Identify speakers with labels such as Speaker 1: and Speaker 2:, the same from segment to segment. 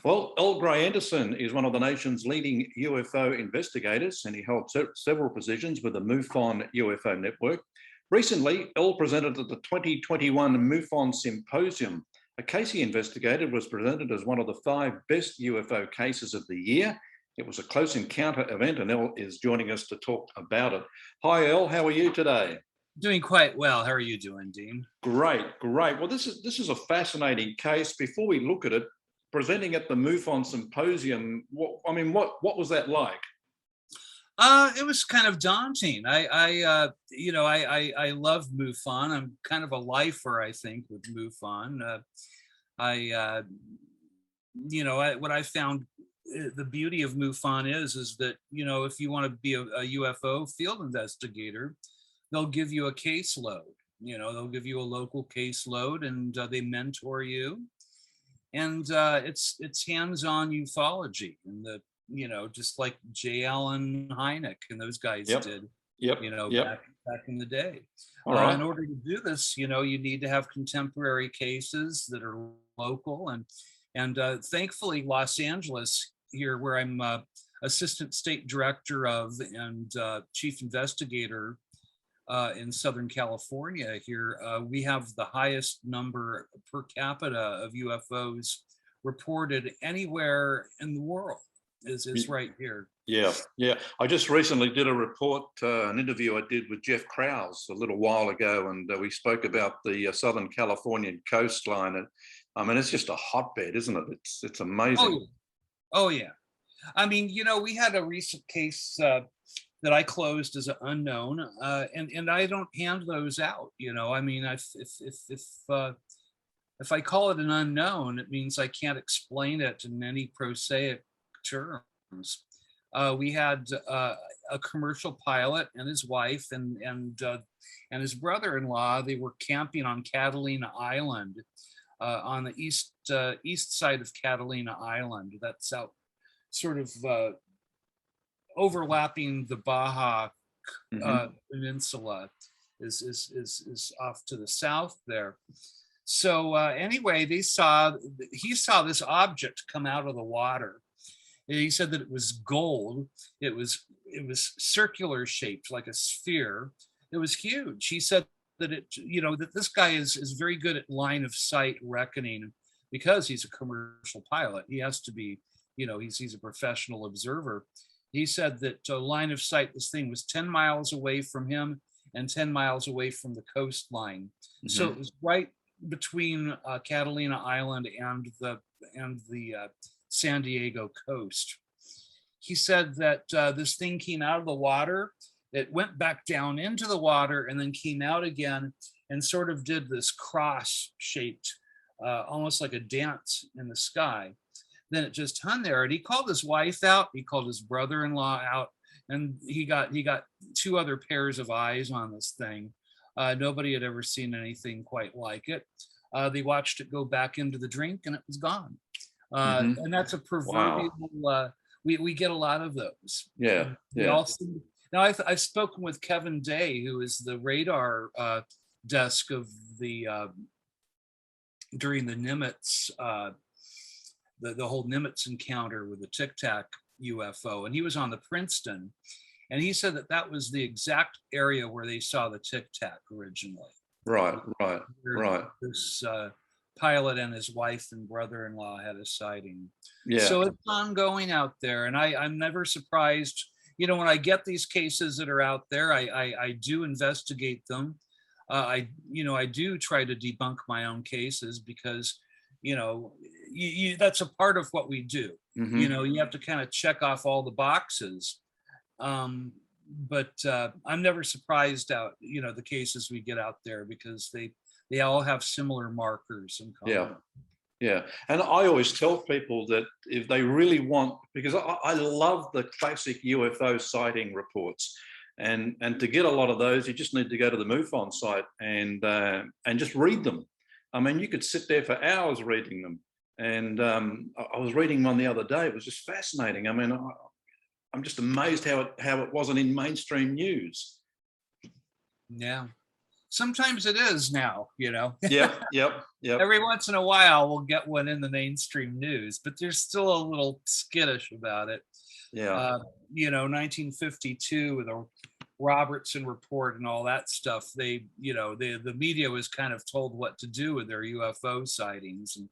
Speaker 1: Well, Earl Grey Anderson is one of the nation's leading UFO investigators, and he held several positions with the MUFON UFO Network. Recently, Earl presented at the 2021 MUFON Symposium. A case he investigated was presented as one of the 5 best UFO cases of the year. It was a close encounter event, and Earl is joining us to talk about it. Hi, Earl. How are you today?
Speaker 2: Doing quite well. How are you doing, Dean?
Speaker 1: Great, great. Well, this is a fascinating case. Before we look at it, presenting at the MUFON Symposium, what was that like?
Speaker 2: It was kind of daunting. I love MUFON. I'm kind of a lifer, I think, with MUFON. What I found the beauty of MUFON is that if you want to be a UFO field investigator, they'll give you a caseload. They'll give you a local caseload, and they mentor you. And it's hands-on ufology, and just like J. Allen Hynek and those guys did, back in the day.
Speaker 1: All right.
Speaker 2: In order to do this, you need to have contemporary cases that are local, and thankfully Los Angeles here, where I'm assistant state director of and chief investigator in Southern California here, we have the highest number per capita of UFOs reported anywhere in the world is right here.
Speaker 1: Yeah. I just recently did a report, an interview I did with Jeff Krause a little while ago, and we spoke about the Southern Californian coastline. And I mean, it's just a hotbed, isn't it? It's amazing.
Speaker 2: Oh yeah. I mean, we had a recent case that I closed as an unknown, and I don't hand those out. I mean, if I call it an unknown, it means I can't explain it in any prosaic terms. We had a commercial pilot and his wife and his brother-in-law. They were camping on Catalina Island, on the east side of Catalina Island. That's out sort of overlapping the Baja Peninsula, is off to the south there. So anyway, he saw this object come out of the water. And he said that it was gold. It was circular shaped, like a sphere. It was huge. He said that that this guy is very good at line of sight reckoning, because he's a commercial pilot. He has to be, he's a professional observer. He said that line of sight, this thing was 10 miles away from him and 10 miles away from the coastline. Mm-hmm. So it was right between Catalina Island and the San Diego coast. He said that this thing came out of the water. It went back down into the water and then came out again and sort of did this cross-shaped, almost like a dance in the sky. Then it just hung there, and he called his wife out, he called his brother-in-law out, and he got 2 other pairs of eyes on this thing. Nobody had ever seen anything quite like it. They watched it go back into the drink, and it was gone. And that's a proverbial. Wow. We get a lot of those.
Speaker 1: Yeah.
Speaker 2: Now I've spoken with Kevin Day, who is the radar desk of the during the Nimitz. The whole Nimitz encounter with the Tic Tac UFO, and he was on the Princeton, and he said that was the exact area where they saw the Tic Tac originally.
Speaker 1: Right.
Speaker 2: This pilot and his wife and brother-in-law had a sighting.
Speaker 1: Yeah.
Speaker 2: So it's ongoing out there, and I'm never surprised. When I get these cases that are out there, I do investigate them. I do try to debunk my own cases, because that's a part of what we do. Mm-hmm. You have to kind of check off all the boxes. But I'm never surprised out, the cases we get out there, because they all have similar markers in common.
Speaker 1: Yeah. And I always tell people that if they really want, because I love the classic UFO sighting reports. And to get a lot of those, you just need to go to the MUFON site and just read them. I mean, you could sit there for hours reading them. And I was reading one the other day. It was just fascinating. I mean, I'm just amazed how it wasn't in mainstream news.
Speaker 2: Yeah. sometimes it is now,
Speaker 1: Yep.
Speaker 2: Every once in a while we'll get one in the mainstream news, but there's still a little skittish about it.
Speaker 1: Yeah.
Speaker 2: 1952 with the Robertson report and all that stuff, the media was kind of told what to do with their UFO sightings, and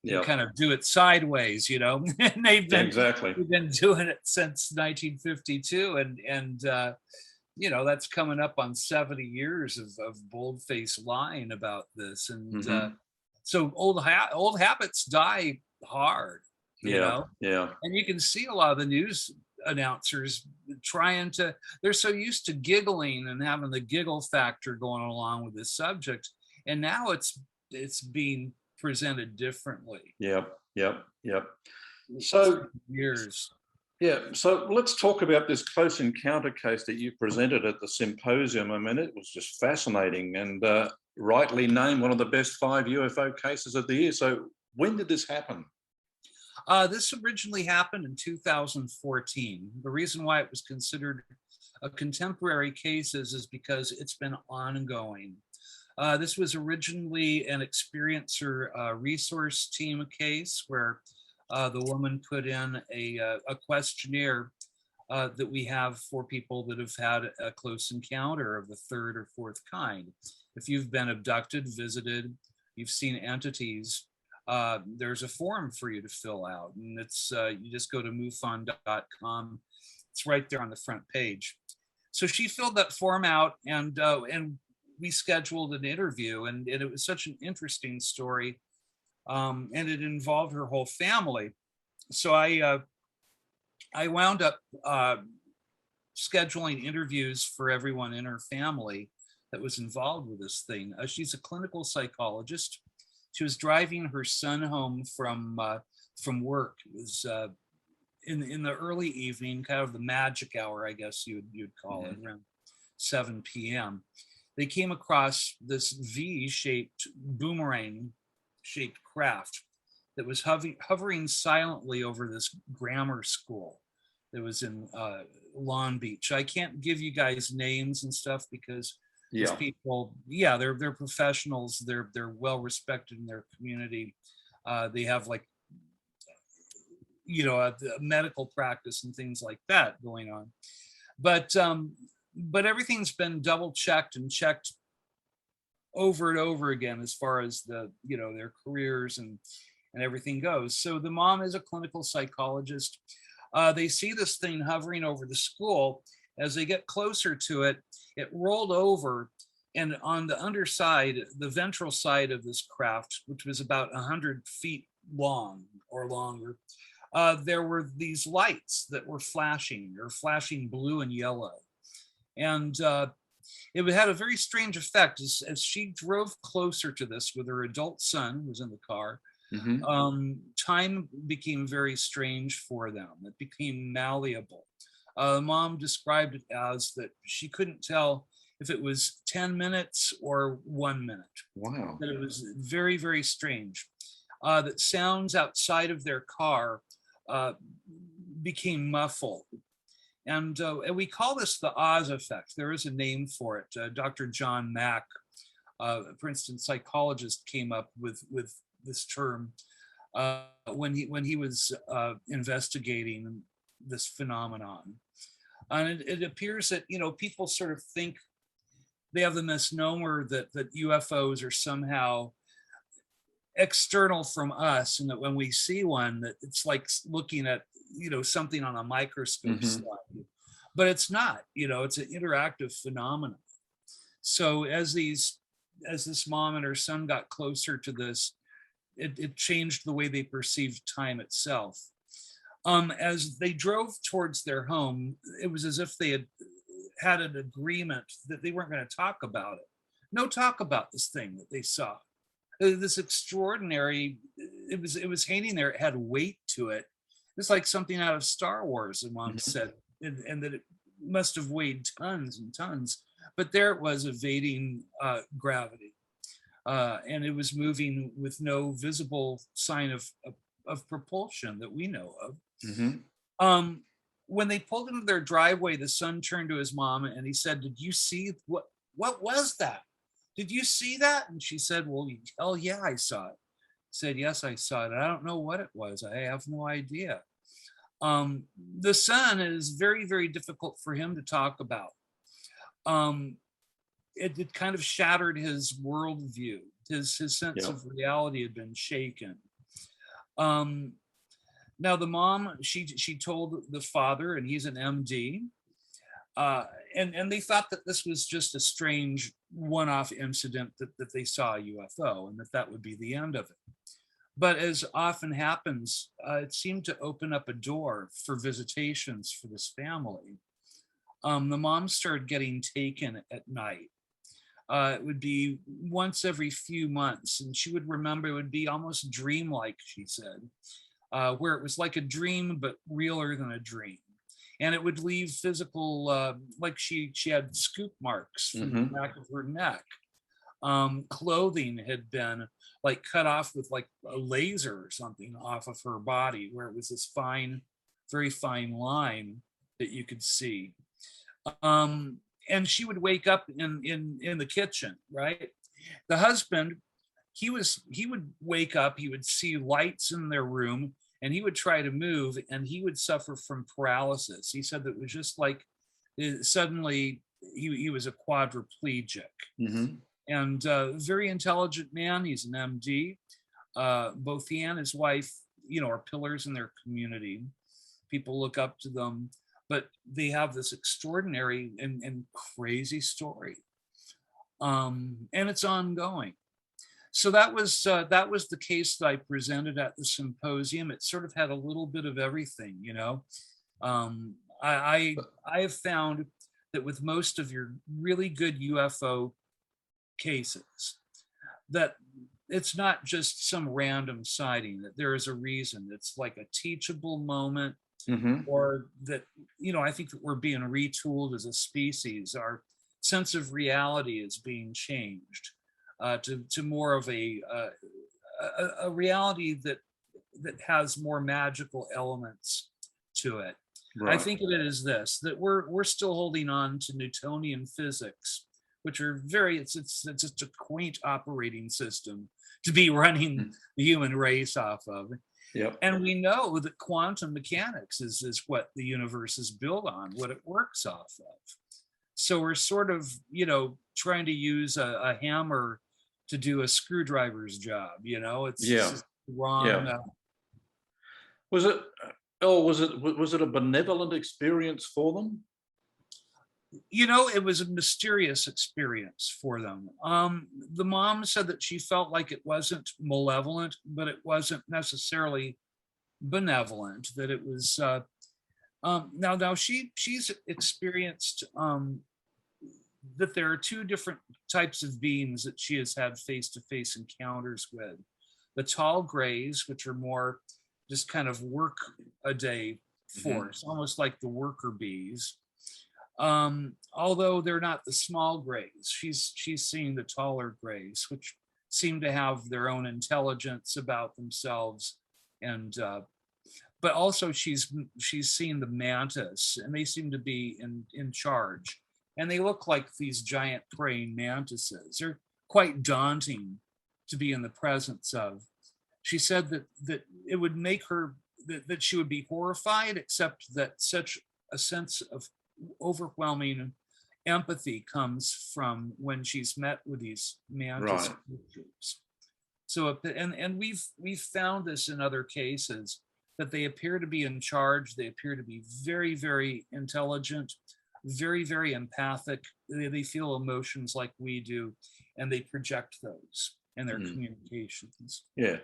Speaker 2: you kind of do it sideways, and
Speaker 1: Exactly.
Speaker 2: they've been doing it since 1952, and that's coming up on 70 years of bold-faced lying about this, and so old habits die hard,
Speaker 1: Yeah.
Speaker 2: and you can see a lot of the news announcers they're so used to giggling and having the giggle factor going along with this subject, and now it's being presented differently.
Speaker 1: Yep. So
Speaker 2: years.
Speaker 1: Yeah, so let's talk about this close encounter case that you presented at the symposium. I mean, it was just fascinating, and rightly named one of the best 5 UFO cases of the year. So when did this happen?
Speaker 2: This originally happened in 2014. The reason why it was considered a contemporary case is because it's been ongoing. This was originally an experiencer resource team case where the woman put in a questionnaire that we have for people that have had a close encounter of the 3rd or 4th kind. If you've been abducted, visited, you've seen entities, there's a form for you to fill out, and it's you just go to MUFON.com. It's right there on the front page. So she filled that form out, and we scheduled an interview, and it was such an interesting story, and it involved her whole family. So I wound up scheduling interviews for everyone in her family that was involved with this thing. She's a clinical psychologist. She was driving her son home from work. It was in the early evening, kind of the magic hour, I guess you'd call it, around 7 p.m. They came across this V-shaped boomerang-shaped craft that was hovering silently over this grammar school that was in Long Beach. I can't give you guys names and stuff because these people, they're professionals. They're well respected in their community. They have a medical practice and things like that going on. But everything's been double checked and checked over and over again as far as their careers and everything goes. So the mom is a clinical psychologist. They see this thing hovering over the school. As they get closer to it, it rolled over, and on the underside, the ventral side of this craft, which was about 100 feet long or longer, there were these lights that were flashing blue and yellow. And it had a very strange effect as she drove closer to this with her adult son, who was in the car. Time became very strange for them. It became malleable. Mom described it as that she couldn't tell if it was 10 minutes or 1 minute.
Speaker 1: Wow.
Speaker 2: That it was very, very strange. That sounds outside of their car became muffled. And we call this the Oz effect. There is a name for it. Dr. John Mack, a Princeton psychologist, came up with this term when he was investigating this phenomenon. And it appears that people sort of think they have the misnomer that UFOs are somehow external from us, and that when we see one, that it's like looking at something on a microscope slide. But it's not. It's an interactive phenomenon. So as this mom and her son got closer to this, it changed the way they perceived time itself. As they drove towards their home, it was as if they had an agreement that they weren't going to talk about it. No talk about this thing that they saw. This extraordinary, it was hanging there. It had weight to it. It's like something out of Star Wars, the mom said, and that it must have weighed tons and tons. But there it was, evading gravity. And it was moving with no visible sign of propulsion that we know of. When they pulled into their driveway, the son turned to his mom and he said, "Did you see what was that?" did you see that? And she said, well, hell yeah, I saw it. Said, yes, I saw it. I don't know what it was. I have no idea. The son is very, very difficult for him to talk about. It kind of shattered his worldview. His sense of reality had been shaken. Now the mom, she told the father, and he's an MD, and they thought that this was just a strange one-off incident, that they saw a UFO, and that would be the end of it. But as often happens, it seemed to open up a door for visitations for this family. The mom started getting taken at night. It would be once every few months, and she would remember, it would be almost dreamlike, she said, where it was like a dream, but realer than a dream. And it would leave physical, like she had scoop marks from the back of her neck. Clothing had been like cut off with like a laser or something off of her body, where it was this fine, very fine line that you could see. And she would wake up in the kitchen, right? The husband, he would wake up, he would see lights in their room, and he would try to move, and he would suffer from paralysis. He said that it was just like suddenly he was a quadriplegic. And very intelligent man. He's an MD. Both he and his wife, are pillars in their community. People look up to them, but they have this extraordinary and crazy story, and it's ongoing. So that was the case that I presented at the symposium. It sort of had a little bit of everything, I have found that with most of your really good UFO cases, that it's not just some random sighting, that there is a reason. It's like a teachable moment, or that, I think that we're being retooled as a species. Our sense of reality is being changed to more of a reality that has more magical elements to it. Right. I think of it as this, that we're still holding on to Newtonian physics, which are it's just a quaint operating system to be running the human race off of.
Speaker 1: Yep.
Speaker 2: And we know that quantum mechanics is what the universe is built on, what it works off of. So we're sort of, trying to use a hammer to do a screwdriver's job. It's just wrong.
Speaker 1: Yeah. Was it a benevolent experience for them?
Speaker 2: It was a mysterious experience for them. The mom said that she felt like it wasn't malevolent, but it wasn't necessarily benevolent, that it was now she's experienced that there are two different types of beings that she has had face-to-face encounters with. The tall grays, which are more just kind of work a day force, almost like the worker bees. Although they're not the small grays. She's seen the taller grays, which seem to have their own intelligence about themselves, and but also she's seen the mantis, and they seem to be in charge, and they look like these giant praying mantises. They're quite daunting to be in the presence of. She said that it would make her that she would be horrified, except that such a sense of overwhelming empathy comes from when she's met with these mantis creatures. So, and we've found this in other cases, that they appear to be in charge. They appear to be very, very intelligent, very, very empathic. They feel emotions like we do, and they project those in their communications.
Speaker 1: Yeah.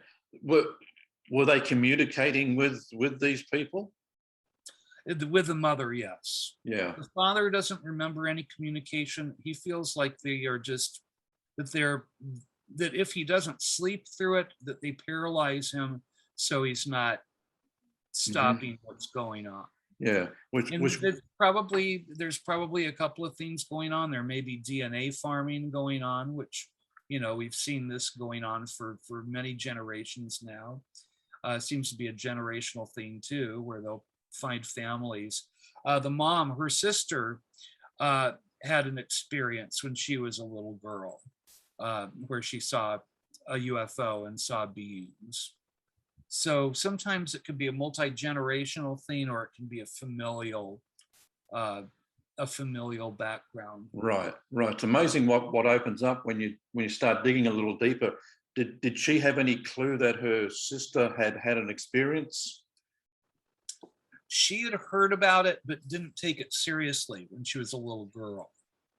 Speaker 1: Were they communicating with these people?
Speaker 2: With the mother, yes.
Speaker 1: Yeah.
Speaker 2: The father doesn't remember any communication. He feels like they are just, that if he doesn't sleep through it, that they paralyze him, so he's not stopping what's going on.
Speaker 1: Yeah.
Speaker 2: There's probably a couple of things going on. There may be DNA farming going on, which, we've seen this going on for many generations now. Seems to be a generational thing too, where they'll find families. The mom, her sister, had an experience when she was a little girl. where she saw a UFO and saw beings. So sometimes it can be a multi-generational thing, or it can be a familial background.
Speaker 1: Right, right. It's amazing what opens up when you start digging a little deeper. Did she have any clue that her sister had an experience?
Speaker 2: She had heard about it, but didn't take it seriously when she was a little girl.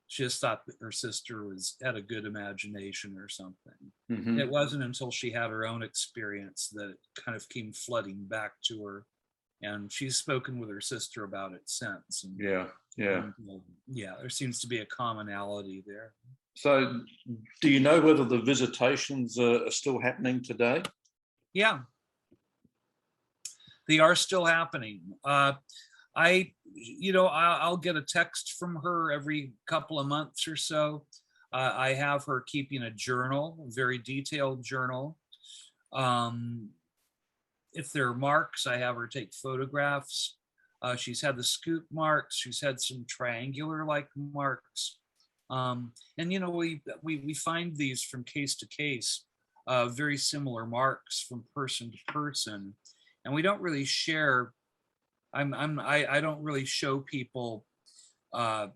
Speaker 2: She just thought that her sister had a good imagination or something.
Speaker 1: Mm-hmm.
Speaker 2: It wasn't until she had her own experience that it kind of came flooding back to her, and she's spoken with her sister about it since. And,
Speaker 1: yeah,
Speaker 2: there seems to be a commonality there.
Speaker 1: So, do you know whether the visitations are still happening today?
Speaker 2: Yeah, they are still happening. I'll get a text from her every couple of months or so. I have her keeping a journal, a very detailed journal. If there are marks, I have her take photographs. She's had the scoop marks. She's had some triangular-like marks. And we find these from case to case, very similar marks from person to person, and we don't really share. I don't really show people, out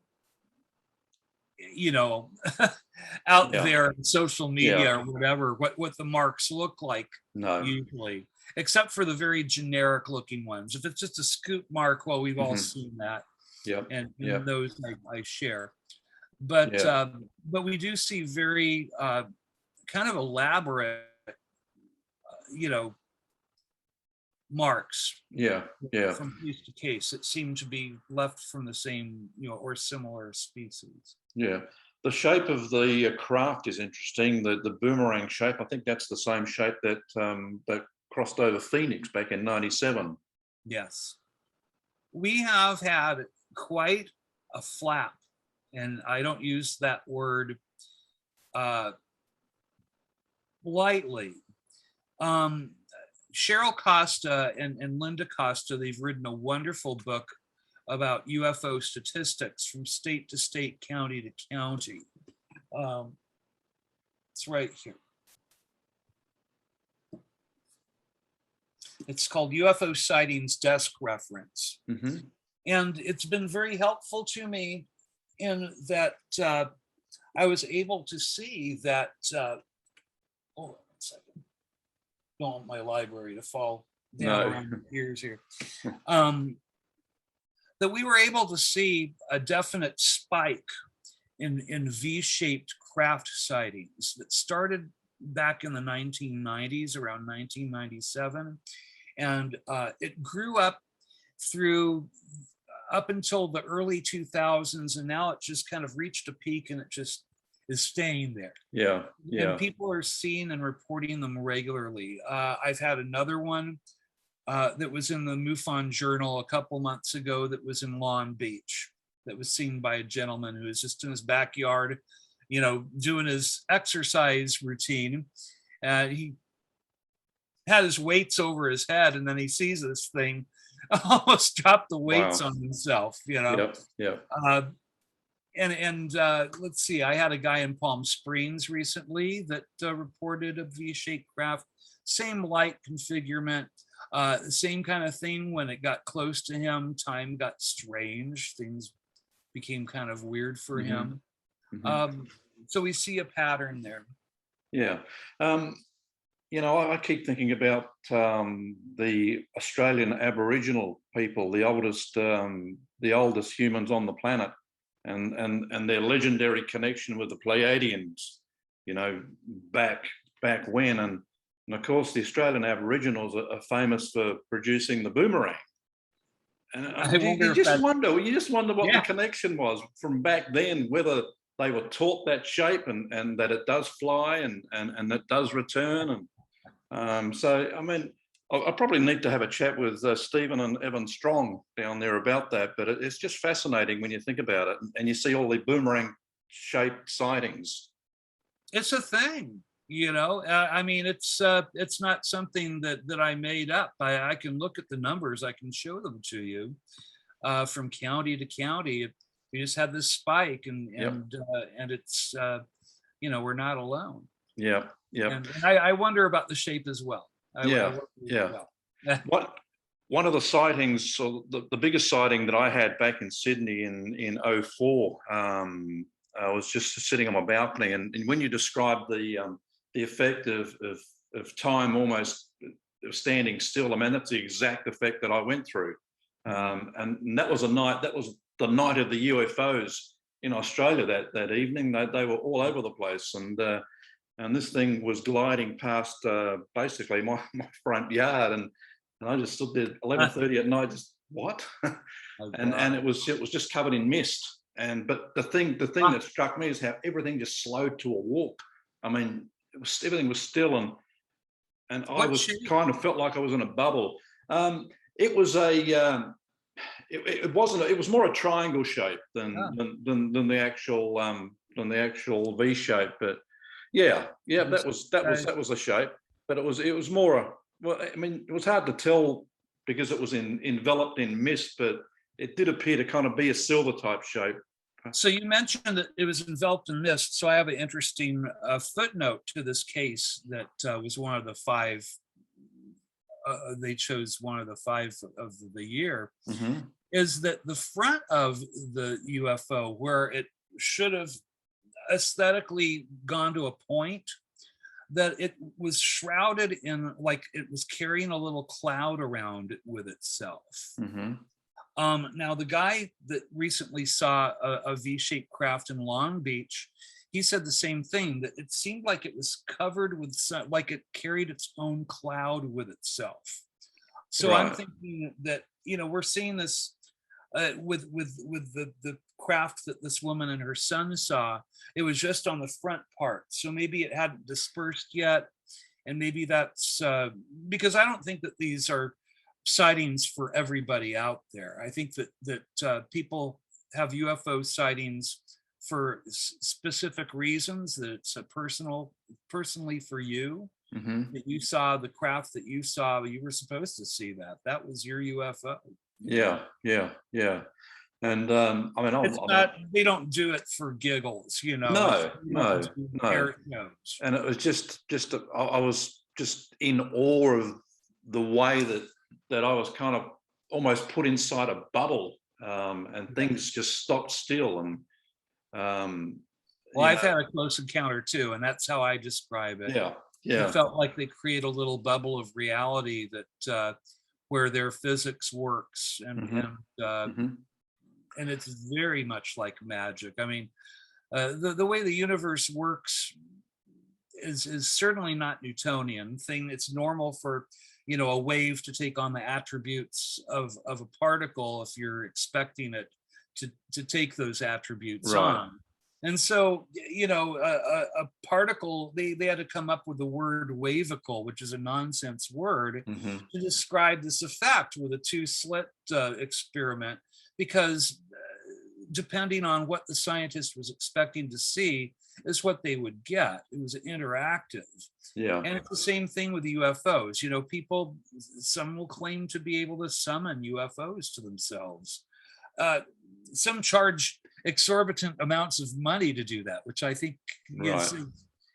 Speaker 2: there on social media or whatever, what the marks look like.
Speaker 1: No.
Speaker 2: Usually, except for the very generic looking ones. If it's just a scoop mark, well, we've all seen that.
Speaker 1: Yeah.
Speaker 2: And those I share. But we do see very kind of elaborate, marks. From case to case that seem to be left from the same, or similar species.
Speaker 1: Yeah. The shape of the craft is interesting. The boomerang shape. I think that's the same shape that crossed over Phoenix back in '97.
Speaker 2: Yes. We have had quite a flap, and I don't use that word lightly. Cheryl Costa and Linda Costa, they've written a wonderful book about UFO statistics from state to state, county to county. It's right here. It's called UFO Sightings Desk Reference.
Speaker 1: Mm-hmm.
Speaker 2: And it's been very helpful to me in that I was able to see that, hold on 1 second. Don't want my library to fall down around the ears here. That we were able to see a definite spike in V-shaped craft sightings that started back in the 1990s, around 1997. And it grew up until the early 2000s, and now it just kind of reached a peak, and it just is staying there.
Speaker 1: Yeah.
Speaker 2: And people are seeing and reporting them regularly. I've had another one that was in the MUFON Journal a couple months ago that was in Long Beach, that was seen by a gentleman who was just in his backyard, doing his exercise routine. He had his weights over his head, and then he sees this thing almost drop the weights on himself, And let's see, I had a guy in Palm Springs recently that reported a V-shaped craft, same light configurement, same kind of thing. When it got close to him, time got strange. Things became kind of weird for him. Mm-hmm. So we see a pattern there.
Speaker 1: Yeah. I keep thinking about the Australian Aboriginal people, the oldest humans on the planet, and their legendary connection with the Pleiadians, back when, and of course the Australian Aboriginals are famous for producing the boomerang. And you just wonder what the connection was from back then, whether they were taught that shape and that it does fly and it does return. And so, I mean, I probably need to have a chat with Stephen and Evan Strong down there about that, but it's just fascinating when you think about it, and you see all the boomerang-shaped sightings.
Speaker 2: It's a thing, I mean, it's not something that I made up. I can look at the numbers, I can show them to you from county to county. We just had this spike, and it's we're not alone.
Speaker 1: Yeah. Yeah.
Speaker 2: And I wonder about the shape as well. I
Speaker 1: Yeah.
Speaker 2: wonder as
Speaker 1: Yeah.
Speaker 2: well.
Speaker 1: One of the sightings, or the biggest sighting that I had back in Sydney in '04, I was just sitting on my balcony, and when you described the effect of time almost standing still, I mean, that's the exact effect that I went through. And that was the night of the UFOs in Australia that evening. They were all over the place, and this thing was gliding past basically my front yard, and I just stood there 11:30 at night, just what? And it was just covered in mist. But the thing that struck me is how everything just slowed to a walk. I mean, everything was still, and I was kind of felt like I was in a bubble. It was it wasn't. It was more a triangle shape than the actual V shape. But yeah, that was a shape. But it was more. Well, I mean, it was hard to tell because it was enveloped in mist, but it did appear to kind of be a silver type shape.
Speaker 2: So you mentioned that it was enveloped in mist. So I have an interesting footnote to this case that was one of the five. They chose one of the five of the year.
Speaker 1: Mm-hmm.
Speaker 2: Is that the front of the UFO, where it should have aesthetically gone to a point, that it was shrouded in, like it was carrying a little cloud around it with itself.
Speaker 1: Mm-hmm.
Speaker 2: Now, the guy that recently saw a V-shaped craft in Long Beach, he said the same thing, that it seemed like it was covered with like it carried its own cloud with itself. So right. I'm thinking that, we're seeing this with the craft that this woman and her son saw. It was just on the front part, so maybe it hadn't dispersed yet, and maybe that's because I don't think that these are sightings for everybody out there. I think that people have UFO sightings for specific reasons, that it's personally for you.
Speaker 1: Mm-hmm.
Speaker 2: That you saw the craft that you saw, you were supposed to see that was your UFO.
Speaker 1: Yeah. And I mean,
Speaker 2: they don't do it for giggles,
Speaker 1: No.
Speaker 2: Knows.
Speaker 1: And it was just I was just in awe of the way that I was kind of almost put inside a bubble, and things just stopped still. And
Speaker 2: I've had a close encounter too, and that's how I describe it.
Speaker 1: Yeah.
Speaker 2: It felt like they create a little bubble of reality that where their physics works, and it's very much like magic. I mean, the way the universe works is certainly not Newtonian thing. It's normal for a wave to take on the attributes of a particle if you're expecting it to take those attributes on. And so, a particle, they had to come up with the word wavicle, which is a nonsense word, to describe this effect with a two-slit experiment, because depending on what the scientist was expecting to see is what they would get. It was interactive.
Speaker 1: Yeah.
Speaker 2: And it's the same thing with the UFOs. People, some will claim to be able to summon UFOs to themselves. Some charge exorbitant amounts of money to do that, which I think is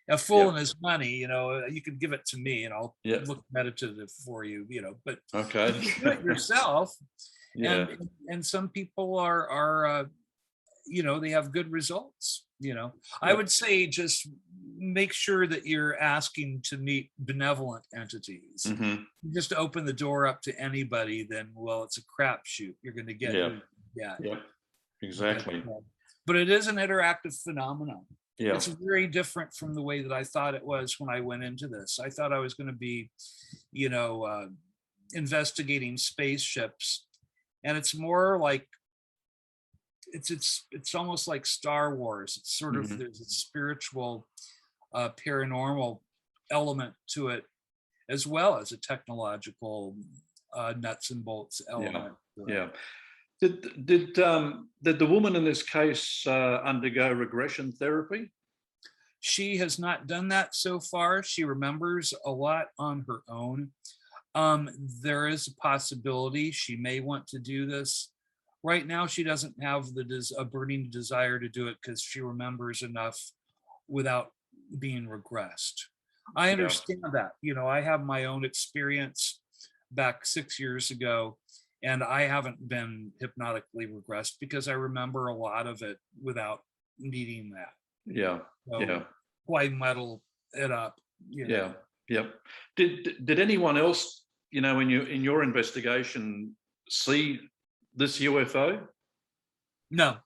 Speaker 2: a fool in his money. You can give it to me and I'll look meditative for you, but
Speaker 1: okay.
Speaker 2: You do it yourself. And some people are they have good results. I would say just make sure that you're asking to meet benevolent entities. Just open the door up to anybody, then it's a crapshoot. You're going to get
Speaker 1: exactly.
Speaker 2: But it is an interactive phenomenon.
Speaker 1: Yeah.
Speaker 2: It's very different from the way that I thought it was when I went into this. I thought I was going to be, investigating spaceships, and it's more like it's almost like Star Wars. It's sort of there's a spiritual, paranormal element to it, as well as a technological nuts and bolts element.
Speaker 1: Yeah. Did the woman in this case undergo regression therapy?
Speaker 2: She has not done that so far. She remembers a lot on her own. There is a possibility she may want to do this. Right now, she doesn't have a burning desire to do it because she remembers enough without being regressed. I understand that. I have my own experience back 6 years ago, and I haven't been hypnotically regressed because I remember a lot of it without needing that.
Speaker 1: Yeah.
Speaker 2: So
Speaker 1: Yeah.
Speaker 2: why muddle it up?
Speaker 1: Yeah. Yep. Did anyone else, in your investigation, see this UFO?
Speaker 2: No,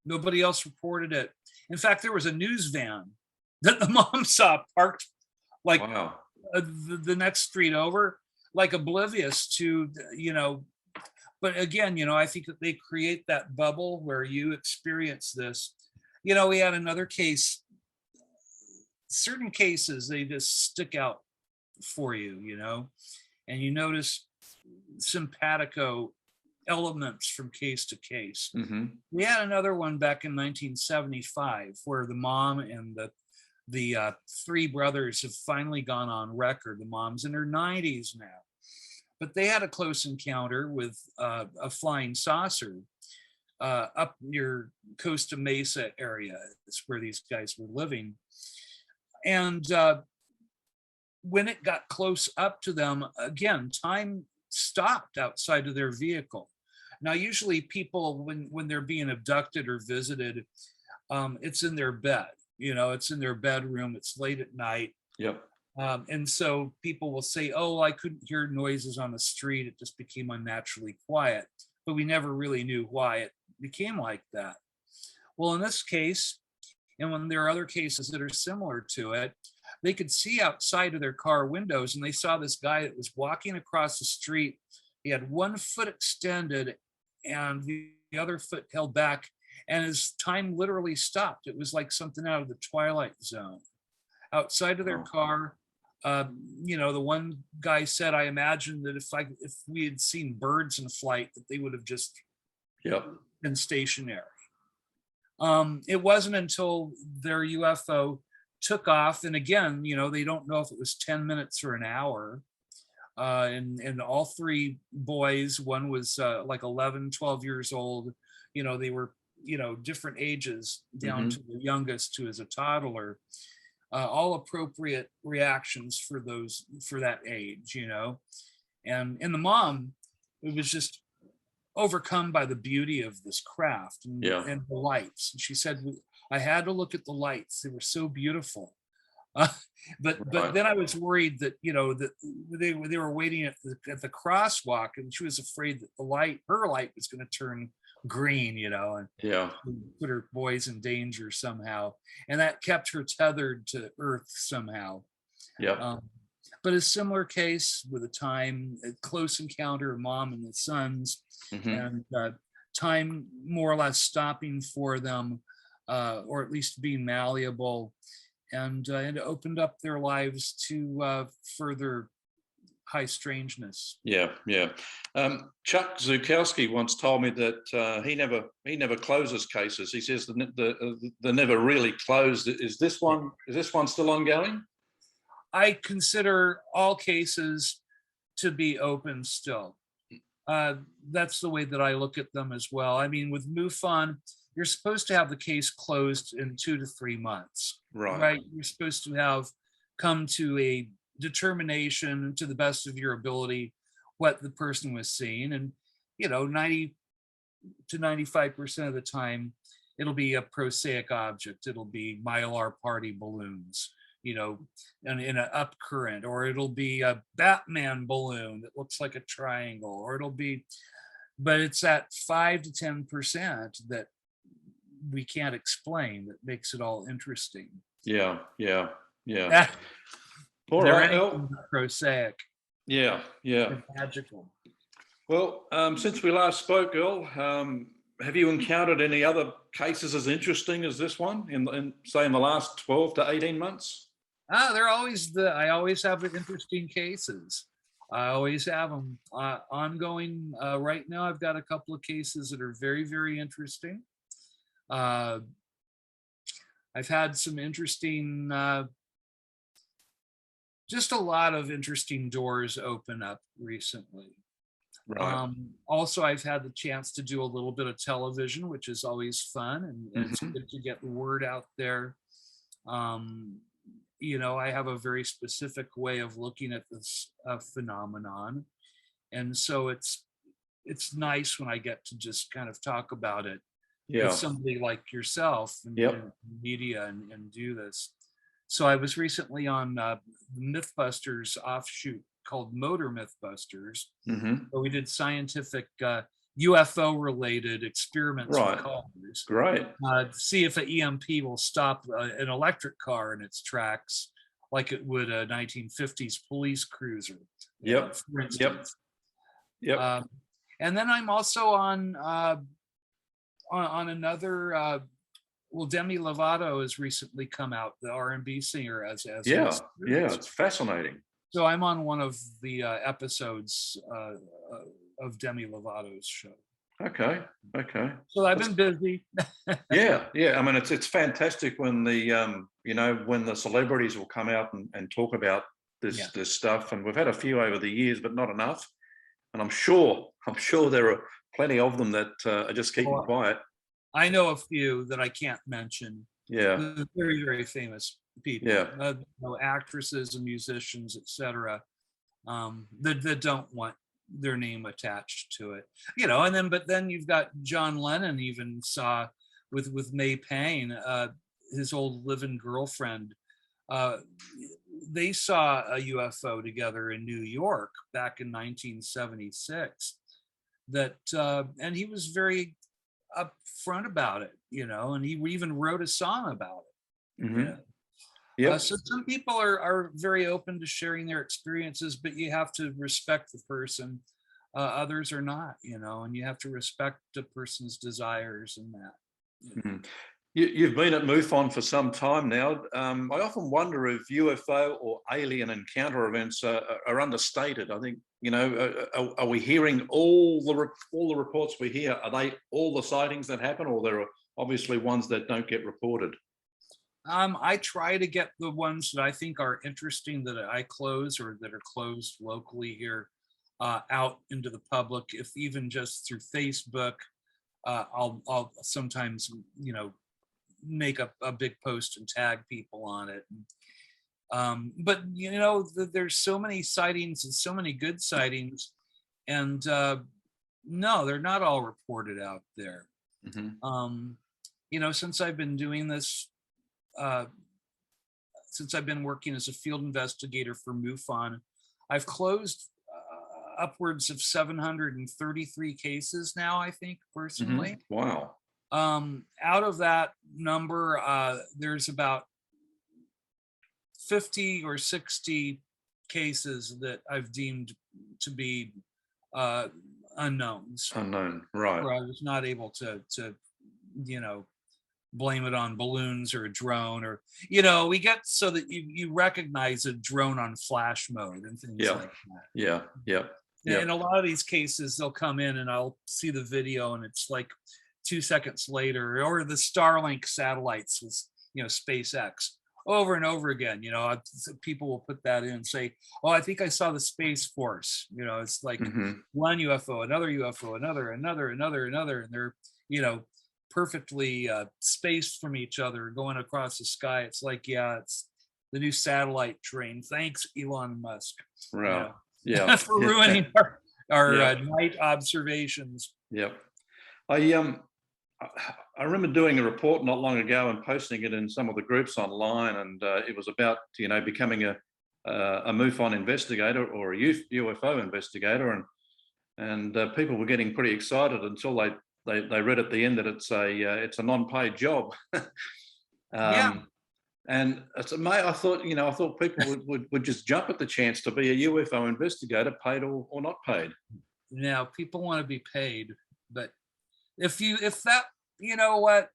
Speaker 2: nobody else reported it. In fact, there was a news van that the mom saw parked like
Speaker 1: Wow.
Speaker 2: the next street over, like oblivious to, but again, I think that they create that bubble where you experience this. We had another case, certain cases, they just stick out for you, and you notice simpatico elements from case to case.
Speaker 1: Mm-hmm.
Speaker 2: We had another one back in 1975 where the mom and the three brothers have finally gone on record. The mom's in her 90s now, but they had a close encounter with a flying saucer up near Costa Mesa area. It's where these guys were living. And when it got close up to them, again, time stopped outside of their vehicle. Now, usually people, when they're being abducted or visited, it's in their bed. It's in their bedroom. It's late at night.
Speaker 1: Yep.
Speaker 2: And so people will say, oh, I couldn't hear noises on the street. It just became unnaturally quiet. But we never really knew why it became like that. Well, in this case, and when there are other cases that are similar to it, they could see outside of their car windows, and they saw this guy that was walking across the street. He had one foot extended and the other foot held back, and his time literally stopped. It was like something out of the Twilight Zone. Outside of their car, the one guy said, I imagined that if we had seen birds in flight, that they would have just been stationary. It wasn't until their UFO took off, and again, they don't know if it was 10 minutes or an hour. And all three boys, one was like 11, 12 years old. They were, different ages down to the youngest, who is a toddler. All appropriate reactions for that age, and the mom, it was just overcome by the beauty of this craft and the lights. And she said, I had to look at the lights. They were so beautiful. But then I was worried that, that they were waiting at the crosswalk, and she was afraid that her light was going to turn green, and put her boys in danger somehow. And that kept her tethered to Earth somehow. But a similar case with a close encounter of mom and the sons, and time more or less stopping for them, or at least being malleable, and it opened up their lives to further high strangeness. Chuck
Speaker 1: Zukowski once told me that he never closes cases. He says they're never really closed. Is this one still ongoing?
Speaker 2: I consider all cases to be open still. That's the way that I look at them as well. I mean, with MUFON, you're supposed to have the case closed in 2 to 3 months. Right? You're supposed to have come to a determination to the best of your ability what the person was seeing. And, 90 to 95% of the time, it'll be a prosaic object. It'll be Mylar party balloons, in an up current, or it'll be a Batman balloon that looks like a triangle, or but it's that 5 to 10% that we can't explain that makes it all interesting.
Speaker 1: Yeah. All right,
Speaker 2: prosaic.
Speaker 1: Yeah.
Speaker 2: Magical.
Speaker 1: Well, since we last spoke, Earl, have you encountered any other cases as interesting as this one in the last 12 to 18 months?
Speaker 2: They're always I always have interesting cases. I always have them ongoing. Right now, I've got a couple of cases that are very, very interesting. I've had some interesting, just a lot of interesting doors open up recently.
Speaker 1: Right.
Speaker 2: Also, I've had the chance to do a little bit of television, which is always fun, and it's good to get the word out there. I have a very specific way of looking at this phenomenon, and so it's nice when I get to just kind of talk about it with
Speaker 1: Yeah.
Speaker 2: somebody like yourself
Speaker 1: Yep.
Speaker 2: and media and do this. So I was recently on Mythbusters offshoot called Motor Mythbusters,
Speaker 1: Mm-hmm.
Speaker 2: where we did scientific UFO related experiments with
Speaker 1: Right.
Speaker 2: callers
Speaker 1: Great.
Speaker 2: to see if an EMP will stop an electric car in its tracks like it would a 1950s police cruiser,
Speaker 1: Yep.
Speaker 2: for
Speaker 1: Yep.
Speaker 2: instance.
Speaker 1: Yep.
Speaker 2: And then I'm also on another. Well, Demi Lovato has recently come out, the R&B singer, as an
Speaker 1: Yeah. Yeah.
Speaker 2: experience.
Speaker 1: It's fascinating.
Speaker 2: So I'm on one of the episodes of Demi Lovato's show.
Speaker 1: Okay. Okay.
Speaker 2: So I've been busy.
Speaker 1: Yeah. Yeah. I mean, it's fantastic when the when the celebrities will come out and talk about
Speaker 2: Yeah.
Speaker 1: this stuff, and we've had a few over the years, but not enough. And I'm sure there are plenty of them that are just keeping
Speaker 2: Well,
Speaker 1: quiet.
Speaker 2: I know a few that I can't mention.
Speaker 1: Yeah.
Speaker 2: Very, very famous people.
Speaker 1: Yeah.
Speaker 2: Actresses and musicians, etc. That don't want their name attached to it. But then you've got John Lennon even saw with May Payne, his old living girlfriend. They saw a UFO together in New York back in 1976. And he was very upfront about it, and he even wrote a song about it.
Speaker 1: Mm-hmm. Yeah.
Speaker 2: So some people are very open to sharing their experiences, but you have to respect the person. Others are not, and you have to respect the person's desires and that.
Speaker 1: Mm-hmm. You've been at MUFON for some time now. I often wonder if UFO or alien encounter events are understated. I think, are we hearing all the reports we hear? Are they all the sightings that happen, or there are obviously ones that don't get reported?
Speaker 2: I try to get the ones that I think are interesting that I close or that are closed locally here out into the public, if even just through Facebook. I'll sometimes, make a big post and tag people on it. But there's so many sightings and so many good sightings, and no, they're not all reported out there.
Speaker 1: Mm-hmm.
Speaker 2: Since I've been doing this, since I've been working as a field investigator for MUFON, I've closed upwards of 733 cases now, I think, personally.
Speaker 1: Mm-hmm. Wow.
Speaker 2: Out of that number, there's about 50 or 60 cases that I've deemed to be unknowns.
Speaker 1: Unknown, right.
Speaker 2: Where I was not able to blame it on balloons or a drone, or we get so that you recognize a drone on flash mode and things like that.
Speaker 1: Yeah.
Speaker 2: In a lot of these cases, they'll come in and I'll see the video and it's like 2 seconds later, or the Starlink satellites with SpaceX over and over again. People will put that in and say, "Oh, I think I saw the Space Force." It's like
Speaker 1: Mm-hmm.
Speaker 2: one UFO, another UFO, another, and they're perfectly spaced from each other, going across the sky. It's like, it's the new satellite train. Thanks, Elon Musk.
Speaker 1: Right. Yeah.
Speaker 2: For ruining our night observations.
Speaker 1: Yep. I remember doing a report not long ago and posting it in some of the groups online, and it was about becoming a MUFON investigator or a UFO investigator, and people were getting pretty excited until they read at the end that it's a non-paid job. And I thought people would just jump at the chance to be a UFO investigator, paid or not paid.
Speaker 2: Now people want to be paid, but if that, what?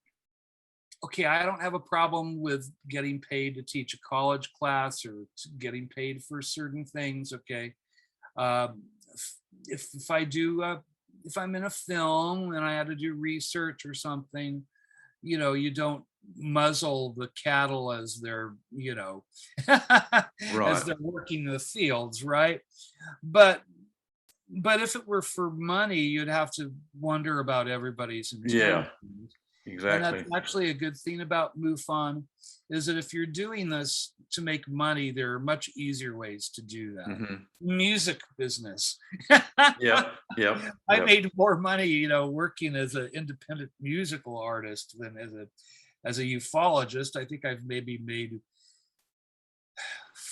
Speaker 2: Okay, I don't have a problem with getting paid to teach a college class or getting paid for certain things. Okay, if I do, if I'm in a film and I had to do research or something, you don't muzzle the cattle as they're, as they're working the fields, right? But if it were for money, you'd have to wonder about everybody's intentions.
Speaker 1: Yeah, exactly.
Speaker 2: And that's actually a good thing about MUFON, is that if you're doing this to make money, there are much easier ways to do that.
Speaker 1: Mhm.
Speaker 2: Music business.
Speaker 1: Yeah, yeah,
Speaker 2: I
Speaker 1: yeah.
Speaker 2: made more money, working as an independent musical artist than as a ufologist. I think I've maybe made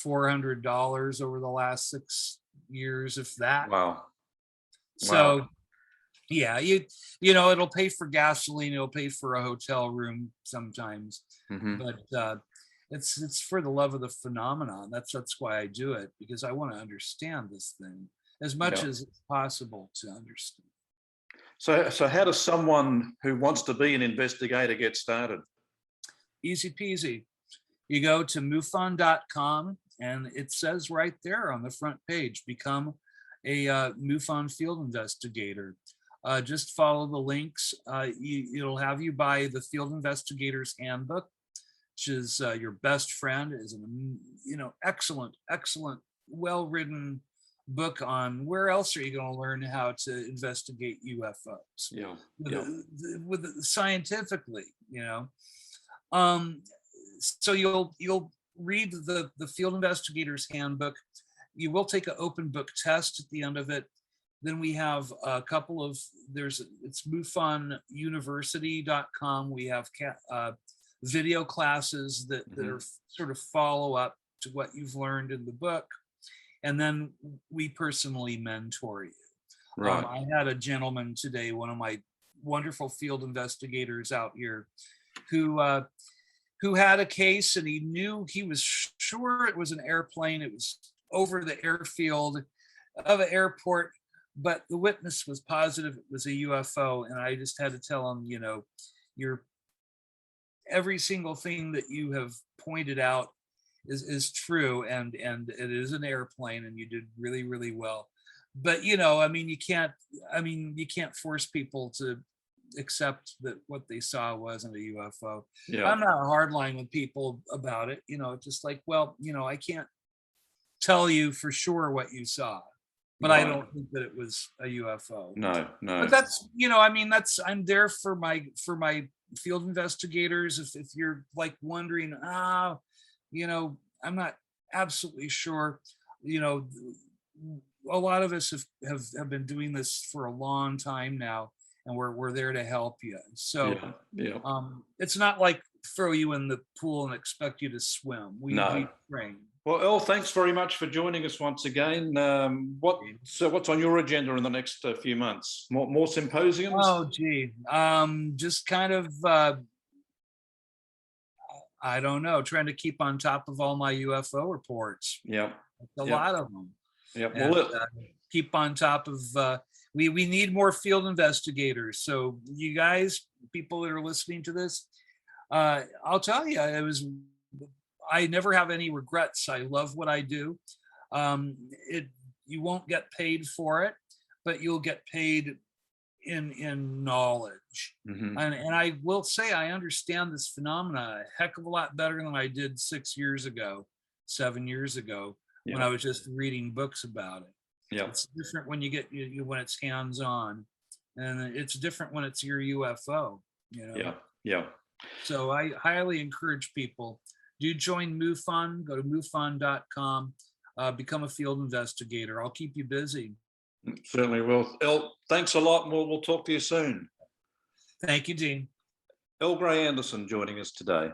Speaker 2: $400 over the last 6 years, if that.
Speaker 1: Wow. Wow.
Speaker 2: So yeah, it'll pay for gasoline, it'll pay for a hotel room sometimes,
Speaker 1: Mhm.
Speaker 2: but it's for the love of the phenomenon. That's why I do it, because I want to understand this thing as much
Speaker 1: Yeah.
Speaker 2: as it's possible to understand.
Speaker 1: So how does someone who wants to be an investigator get started?
Speaker 2: Easy peasy. You go to MUFON.com, and it says right there on the front page, become a MUFON field investigator. Just follow the links. It'll have you buy the Field Investigator's Handbook, which is your best friend. Is an excellent, well-written book on where else are you going to learn how to investigate UFOs.
Speaker 1: Yeah. Yeah.
Speaker 2: With scientifically. So you'll read the Field Investigator's Handbook. You will take an open book test at the end of it. Then we have a couple of, it's MUFONuniversity.com. We have video classes that are sort of follow up to what you've learned in the book. And then we personally mentor you.
Speaker 1: Right.
Speaker 2: I had a gentleman today, one of my wonderful field investigators out here, who had a case, and he was sure it was an airplane. It was over the airfield of an airport, but the witness was positive it was a UFO. And I just had to tell him, every single thing that you have pointed out is true, and it is an airplane, and you did really, really well. But you can't force people to accept that what they saw wasn't a UFO.
Speaker 1: Yeah.
Speaker 2: I'm not a hardline with people about it. Just like, well, I can't tell you for sure what you saw, but I
Speaker 1: Right.
Speaker 2: don't think that it was a UFO.
Speaker 1: No.
Speaker 2: But that's, I'm there for my field investigators. If you're like wondering, I'm not absolutely sure, a lot of us have been doing this for a long time now, and we're there to help you. So
Speaker 1: Yeah.
Speaker 2: it's not like throw you in the pool and expect you to swim. We train.
Speaker 1: Well, Earl, thanks very much for joining us once again. What's on your agenda in the next few months? More symposiums?
Speaker 2: Oh, gee. Just kind of, I don't know, trying to keep on top of all my UFO reports.
Speaker 1: Yeah.
Speaker 2: A lot of them.
Speaker 1: Yeah.
Speaker 2: And, keep on top of, we need more field investigators. So you guys, people that are listening to this, I'll tell you, I never have any regrets. I love what I do. You won't get paid for it, but you'll get paid in knowledge. And I will say I understand this phenomena a heck of a lot better than I did 7 years ago, when I was just reading books about it.
Speaker 1: Yeah.
Speaker 2: It's different when you get when it's hands-on, and it's different when it's your UFO.
Speaker 1: Yeah.
Speaker 2: So I highly encourage people, do join MUFON. Go to MUFON.com, become a field investigator. I'll keep you busy.
Speaker 1: Certainly will. Earl, thanks a lot, and we'll talk to you soon.
Speaker 2: Thank you, Dean.
Speaker 1: Earl Grey Anderson joining us today.